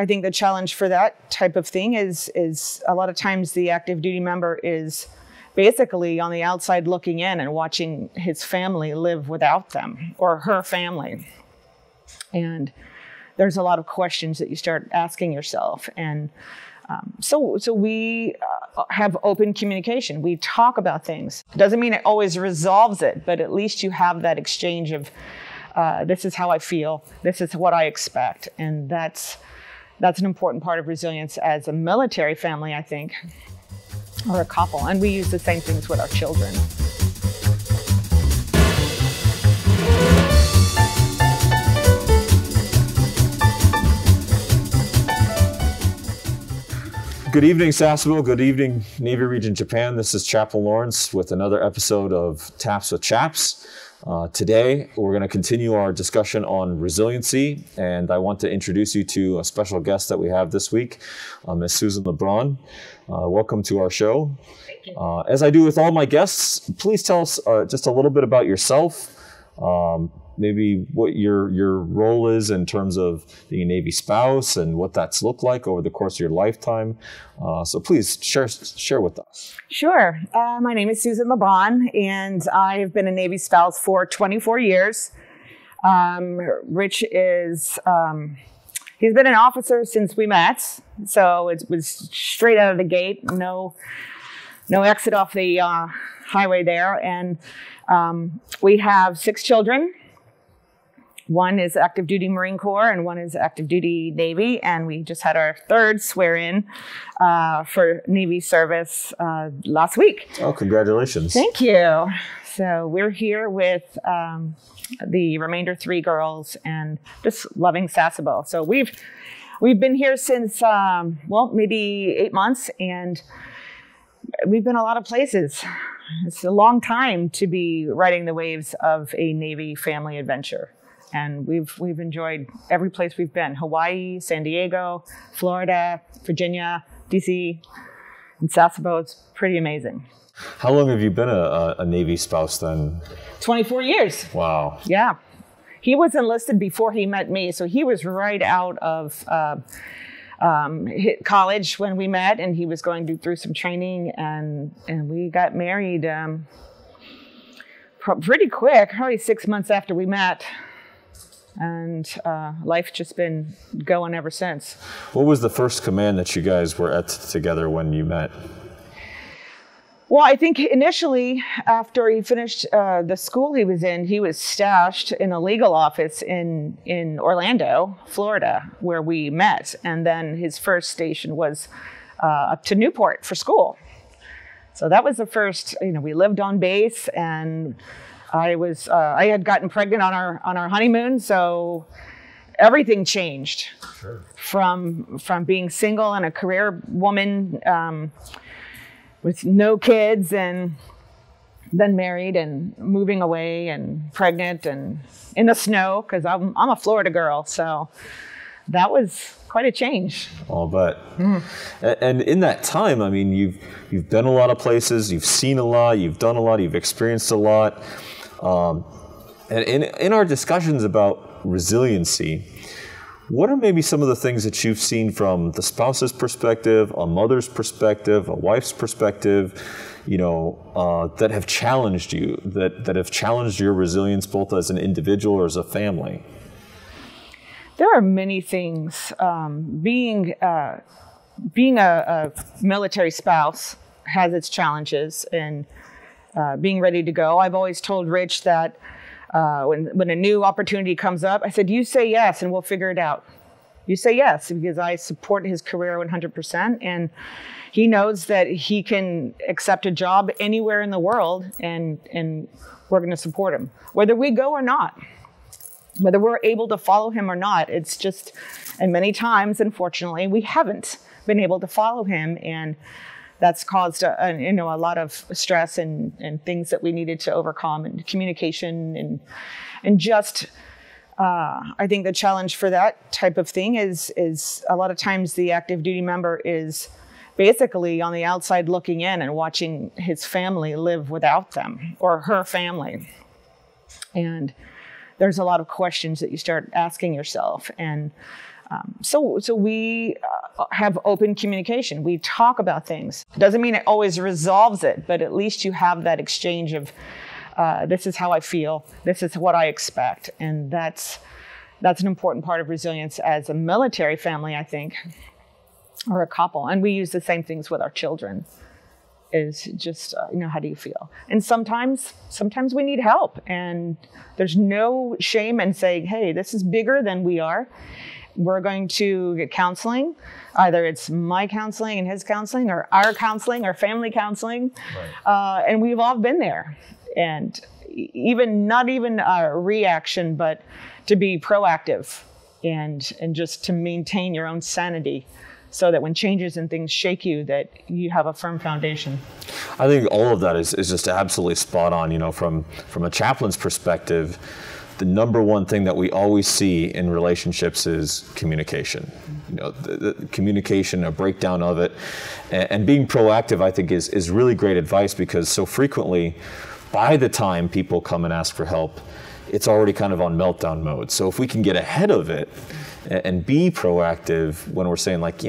I think the challenge for that type of thing is a lot of times the active duty member is basically on the outside looking in and watching his family live without them or her family. And there's a lot of questions that you start asking yourself. And so we have open communication. We talk about things. It doesn't mean it always resolves it, but at least you have that exchange of this is how I feel, this is what I expect. And that's an important part of resilience as a military family, I think, or a couple. And we use the same things with our children. Good evening, Sasebo. Good evening, Navy Region Japan. This is Chaplain Lawrence with another episode of Taps with Chaps. Today, we're going to continue our discussion on resiliency, and I want to introduce you to a special guest that we have this week, Ms. Susan Lebron. Welcome to our show. Thank you. As I do with all my guests, please tell us just a little bit about yourself, maybe what your role is in terms of being a Navy spouse and what that's looked like over the course of your lifetime. So please share with us. Sure. My name is Susan Lebron, and I have been a Navy spouse for 24 years. Rich is, he's been an officer since we met, so it was straight out of the gate, no exit off the highway there. And we have 6 children. One is active duty Marine Corps and one is active duty Navy. And we just had our 3rd swear-in for Navy service last week. Oh, congratulations. Thank you. So we're here with the remainder 3 girls and just loving Sasebo. So we've been here since, maybe 8 months, and we've been a lot of places. It's a long time to be riding the waves of a Navy family adventure. And we've enjoyed every place we've been: Hawaii, San Diego, Florida, Virginia, DC, and Sasebo. It's pretty amazing. How long have you been a Navy spouse then? 24 years. Wow. Yeah. He was enlisted before he met me, so he was right out of college when we met, and he was going through some training, and we got married pretty quick, probably 6 months after we met. And life's just been going ever since. What was the first command that you guys were at together when you met? Well, I think initially, after he finished the school he was in, he was stashed in a legal office in Orlando, Florida, where we met. And then his first station was up to Newport for school. So that was the first, we lived on base, and I had gotten pregnant on our honeymoon, so everything changed. Sure. From being single and a career woman with no kids, and then married and moving away and pregnant and in the snow, because I'm a Florida girl, so that was quite a change. I'll bet. And in that time, I mean, you've been a lot of places, you've seen a lot, you've done a lot, you've experienced a lot. And in our discussions about resiliency, what are maybe some of the things that you've seen from the spouse's perspective, a mother's perspective, a wife's perspective, that have challenged you, that have challenged your resilience both as an individual or as a family? There are many things. Being a military spouse has its challenges, and being ready to go. I've always told Rich that when a new opportunity comes up, I said, you say yes and we'll figure it out. You say yes, because I support his career 100%, and he knows that he can accept a job anywhere in the world, and we're going to support him, whether we go or not, whether we're able to follow him or not. It's just, and many times, unfortunately, we haven't been able to follow him, and that's caused a lot of stress and things that we needed to overcome, and communication and just I think the challenge for that type of thing is a lot of times the active duty member is basically on the outside looking in and watching his family live without them, or her family. And there's a lot of questions that you start asking yourself. And So we have open communication. We talk about things. Doesn't mean it always resolves it, but at least you have that exchange of, this is how I feel, this is what I expect. And that's an important part of resilience as a military family, I think, or a couple. And we use the same things with our children, is just, how do you feel? And sometimes we need help. And there's no shame in saying, hey, this is bigger than we are. We're going to get counseling. Either it's my counseling and his counseling, or our counseling, or family counseling. Right. And we've all been there. And not even a reaction, but to be proactive and just to maintain your own sanity, so that when changes and things shake you, that you have a firm foundation. I think all of that is just absolutely spot on. From a chaplain's perspective, the number one thing that we always see in relationships is communication. The communication, a breakdown of it, and being proactive, I think, is really great advice, because so frequently, by the time people come and ask for help, it's already kind of on meltdown mode. So if we can get ahead of it and be proactive when we're saying, like,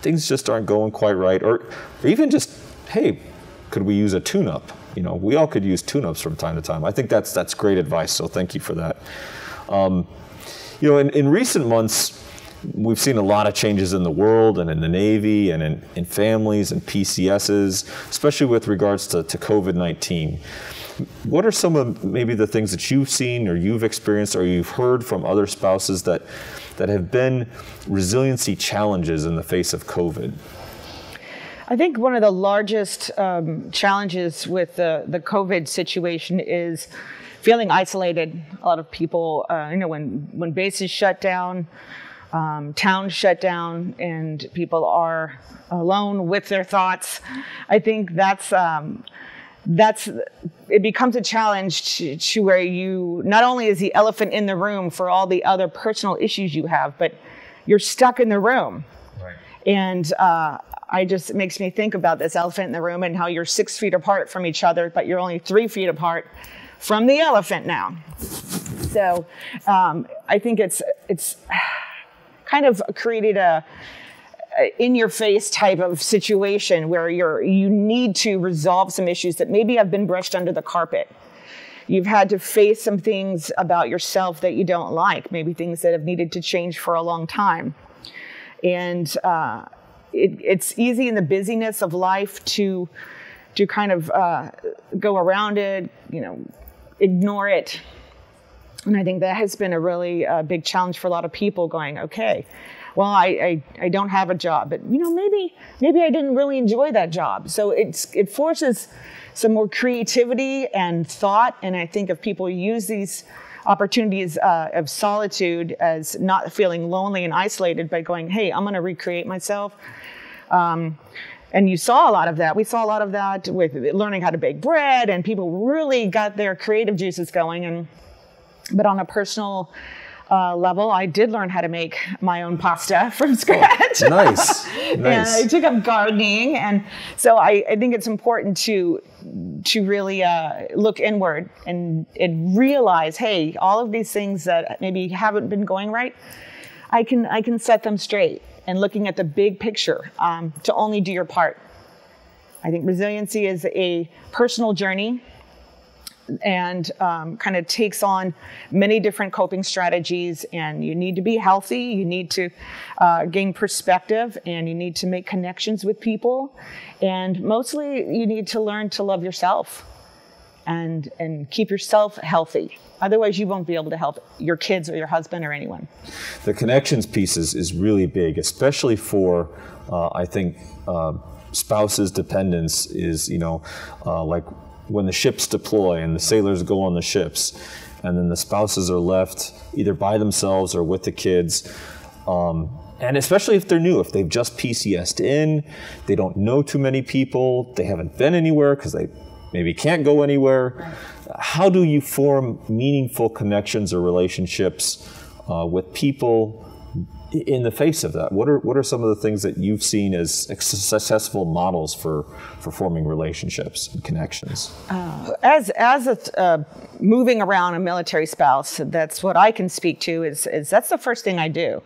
things just aren't going quite right, or even just, hey, could we use a tune-up? We all could use tune-ups from time to time. I think that's great advice, so thank you for that. In recent months, we've seen a lot of changes in the world and in the Navy and in families and PCSs, especially with regards to COVID-19. What are some of maybe the things that you've seen or you've experienced or you've heard from other spouses that have been resiliency challenges in the face of COVID? I think one of the largest challenges with the COVID situation is feeling isolated. A lot of people, when bases shut down, towns shut down, and people are alone with their thoughts. I think it becomes a challenge to where you, not only is the elephant in the room for all the other personal issues you have, but you're stuck in the room. Right. And it makes me think about this elephant in the room and how you're 6 feet apart from each other, but you're only 3 feet apart from the elephant now. So I think it's kind of created a in-your-face type of situation where you need to resolve some issues that maybe have been brushed under the carpet. You've had to face some things about yourself that you don't like, maybe things that have needed to change for a long time. And it's easy in the busyness of life to kind of go around it, ignore it. And I think that has been a really big challenge for a lot of people, going, okay, well, I don't have a job, but maybe I didn't really enjoy that job. So it forces some more creativity and thought. And I think if people use these opportunities of solitude as not feeling lonely and isolated by going, hey, I'm going to recreate myself. And you saw a lot of that. We saw a lot of that with learning how to bake bread, and people really got their creative juices going. But on a personal level, I did learn how to make my own pasta from scratch. Oh, nice. And I took up gardening. And so I think it's important to really look inward and realize, hey, all of these things that maybe haven't been going right, I can set them straight. And looking at the big picture, to only do your part. I think resiliency is a personal journey, and kind of takes on many different coping strategies. And you need to be healthy, you need to gain perspective, and you need to make connections with people. And mostly you need to learn to love yourself and keep yourself healthy. Otherwise you won't be able to help your kids or your husband or anyone. The connections piece is really big, especially for, I think, spouses, dependents is, like when the ships deploy and the sailors go on the ships, and then the spouses are left either by themselves or with the kids. And especially if they're new, if they've just PCS'd in, they don't know too many people, they haven't been anywhere because they maybe can't go anywhere. Right. How do you form meaningful connections or relationships with people in the face of that, what are some of the things that you've seen as successful models for forming relationships and connections? As a moving around a military spouse, that's what I can speak to. Is that's the first thing I do.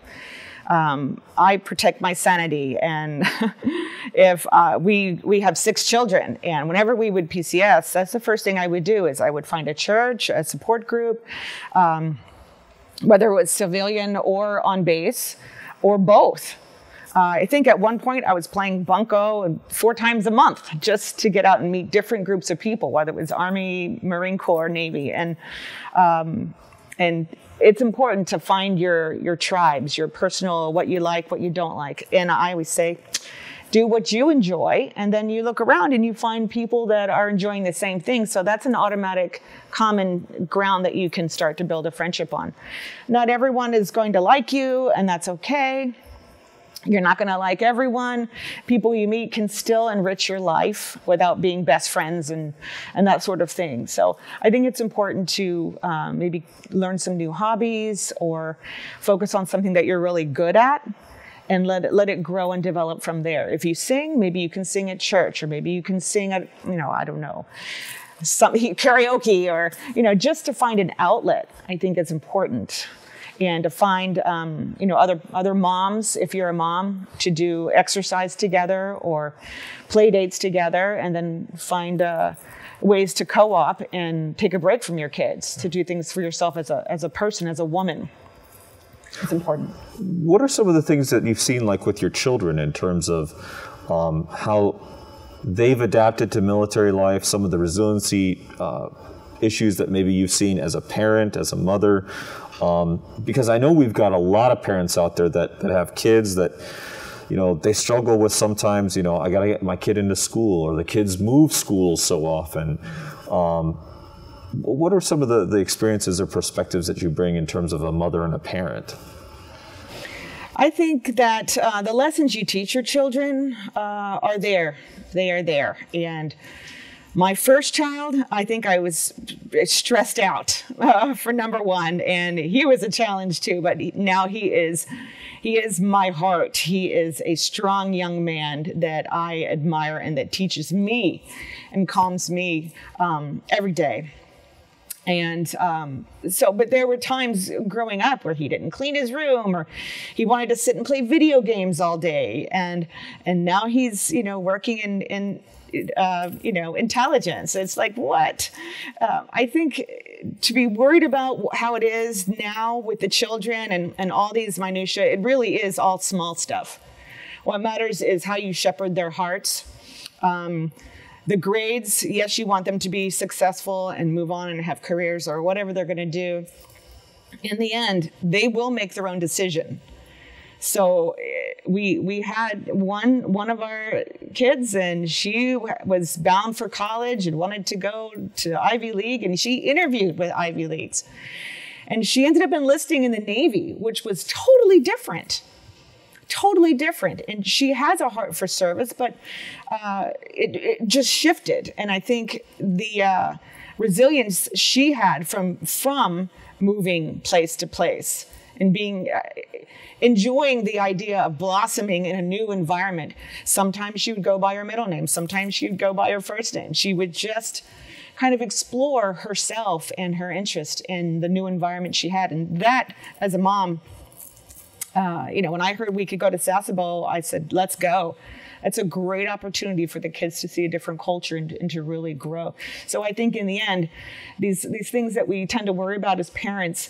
I protect my sanity, and if we have 6 children, and whenever we would PCS, that's the first thing I would do is I would find a church, a support group. Whether it was civilian or on base, or both. I think at one point I was playing bunco 4 times a month just to get out and meet different groups of people, whether it was Army, Marine Corps, Navy, and it's important to find your tribes, your personal, what you like, what you don't like. And I always say, do what you enjoy, and then you look around and you find people that are enjoying the same thing. So that's an automatic common ground that you can start to build a friendship on. Not everyone is going to like you, and that's okay. You're not going to like everyone. People you meet can still enrich your life without being best friends and that sort of thing. So I think it's important to maybe learn some new hobbies or focus on something that you're really good at, and let it grow and develop from there. If you sing, maybe you can sing at church, or maybe you can sing at, I don't know, karaoke, or, just to find an outlet, I think is important. And to find, other moms, if you're a mom, to do exercise together or play dates together, and then find ways to co-op and take a break from your kids, to do things for yourself as a person, as a woman. It's important. What are some of the things that you've seen, like with your children, in terms of how they've adapted to military life, some of the resiliency issues that maybe you've seen as a parent, as a mother? Because I know we've got a lot of parents out there that have kids that, they struggle with sometimes, I got to get my kid into school, or the kids move schools so often. What are some of the experiences or perspectives that you bring in terms of a mother and a parent? I think that the lessons you teach your children are there. They are there. And my first child, I think I was stressed out for number one, and he was a challenge too, but now he is my heart. He is a strong young man that I admire and that teaches me and calms me every day. And but there were times growing up where he didn't clean his room, or he wanted to sit and play video games all day. And now he's, working in intelligence. It's like, what? I think to be worried about how it is now with the children and all these minutiae, it really is all small stuff. What matters is how you shepherd their hearts. The grades, yes, you want them to be successful and move on and have careers or whatever they're going to do. In the end, they will make their own decision. So we had one of our kids, and she was bound for college and wanted to go to Ivy League, and she interviewed with Ivy Leagues. And she ended up enlisting in the Navy, which was totally different. Totally different. And she has a heart for service, but it just shifted. And I think the resilience she had from moving place to place and being enjoying the idea of blossoming in a new environment. Sometimes she would go by her middle name. Sometimes she would go by her first name. She would just kind of explore herself and her interest in the new environment she had. And that, as a mom, when I heard we could go to Sasebo, I said, let's go. It's a great opportunity for the kids to see a different culture and to really grow. So I think in the end, these things that we tend to worry about as parents,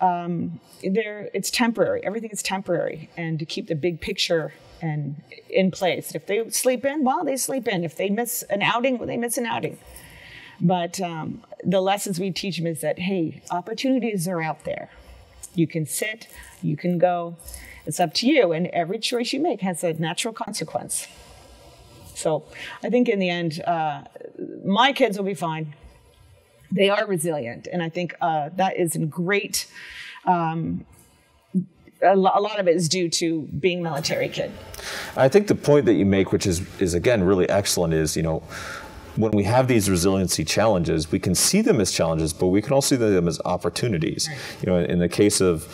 it's temporary. Everything is temporary. And to keep the big picture and in place. If they sleep in, well, they sleep in. If they miss an outing, well, they miss an outing. But the lessons we teach them is that, hey, opportunities are out there. You can sit, you can go. It's up to you, and every choice you make has a natural consequence. So I think in the end, my kids will be fine. They are resilient, and I think that is great. A lot of it is due to being a military kid. I think the point that you make, which is again really excellent, is when we have these resiliency challenges, we can see them as challenges, but we can also see them as opportunities. Right. In the case of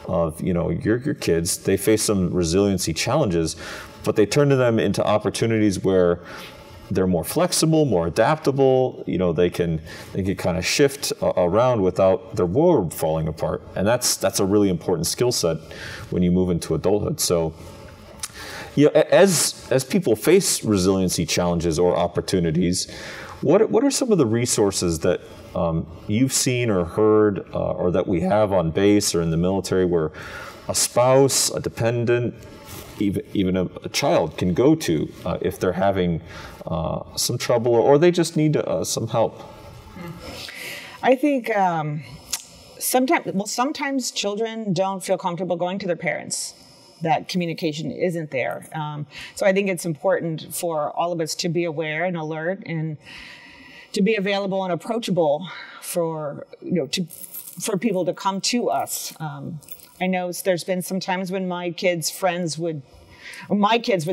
of, your kids, they face some resiliency challenges, but they turn them into opportunities where they're more flexible, more adaptable. They can kind of shift around without their world falling apart, and that's a really important skill set when you move into adulthood. So, as people face resiliency challenges or opportunities, what are some of the resources that you've seen or heard, or that we have on base or in the military, where a spouse, a dependent, even a child can go to if they're having some trouble, or they just need some help? I think sometimes children don't feel comfortable going to their parents. That communication isn't there. So I think it's important for all of us to be aware and alert, and to be available and approachable for people to come to us. I know there's been some times when my kids' would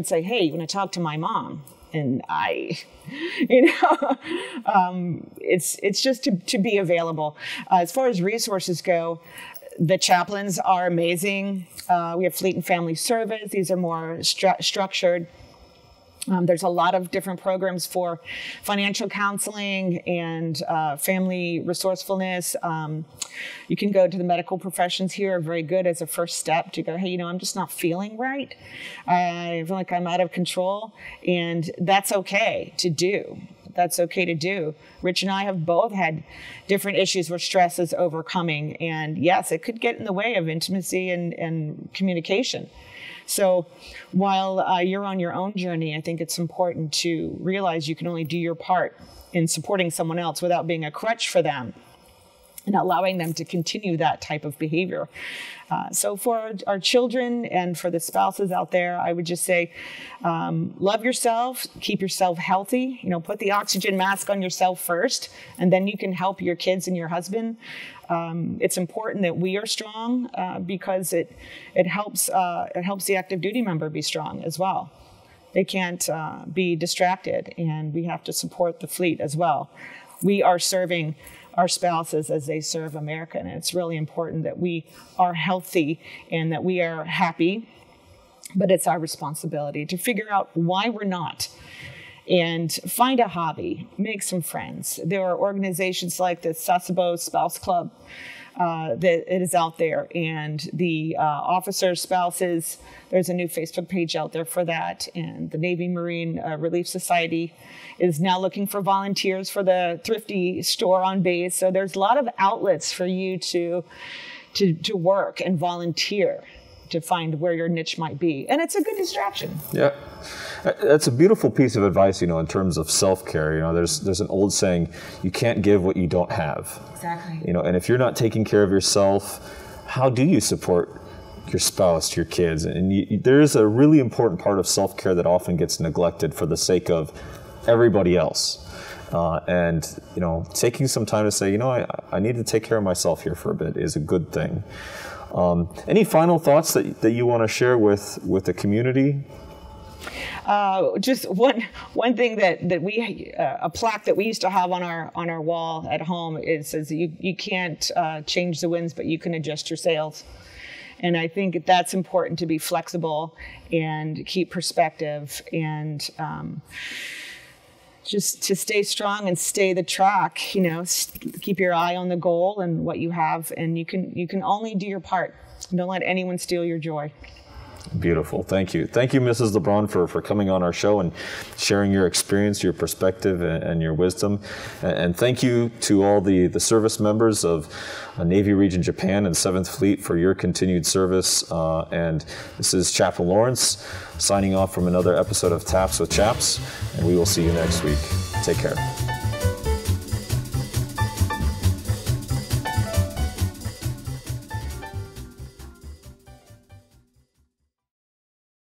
say, "Hey, you want to talk to my mom?" And it's just to be available. As far as resources go, the chaplains are amazing. We have Fleet and Family Service. These are more structured. There's a lot of different programs for financial counseling and family resourcefulness. You can go to the medical professions here, are very good as a first step to go, "Hey, I'm just not feeling right. I feel like I'm out of control." And that's okay to do. That's okay to do. Rich and I have both had different issues where stress is overcoming. And yes, it could get in the way of intimacy and communication. So while you're on your own journey, I think it's important to realize you can only do your part in supporting someone else without being a crutch for them and allowing them to continue that type of behavior. So for our children and for the spouses out there, I would just say, love yourself, keep yourself healthy, put the oxygen mask on yourself first, and then you can help your kids and your husband. It's important that we are strong because it helps the active duty member be strong as well. They can't be distracted, and we have to support the fleet as well. We are serving our spouses as they serve America, and it's really important that we are healthy and that we are happy, but it's our responsibility to figure out why we're not. And find a hobby, make some friends. There are organizations like the Sasebo Spouse Club that it is out there, and the officer spouses, there's a new Facebook page out there for that, and the Navy Marine Relief Society is now looking for volunteers for the thrifty store on base. So there's a lot of outlets for you to work and volunteer to find where your niche might be. And it's a good distraction. Yeah. That's a beautiful piece of advice, in terms of self-care. There's an old saying, you can't give what you don't have. Exactly. And if you're not taking care of yourself, how do you support your spouse, your kids? And there is a really important part of self-care that often gets neglected for the sake of everybody else. And taking some time to say, I need to take care of myself here for a bit is a good thing. Any final thoughts that you want to share with the community? Just one thing that we a plaque that we used to have on our wall at home says you can't change the winds, but you can adjust your sails. And I think that's important, to be flexible and keep perspective, and just to stay strong and stay the track. Keep your eye on the goal and what you have, and you can only do your part. Don't let anyone steal your joy. Beautiful. Thank you. Thank you, Mrs. Lebron, for coming on our show and sharing your experience, your perspective, and your wisdom. And thank you to all the service members of Navy Region Japan and 7th Fleet for your continued service. And this is Chaplain Lawrence signing off from another episode of Taps with Chaps, and we will see you next week. Take care.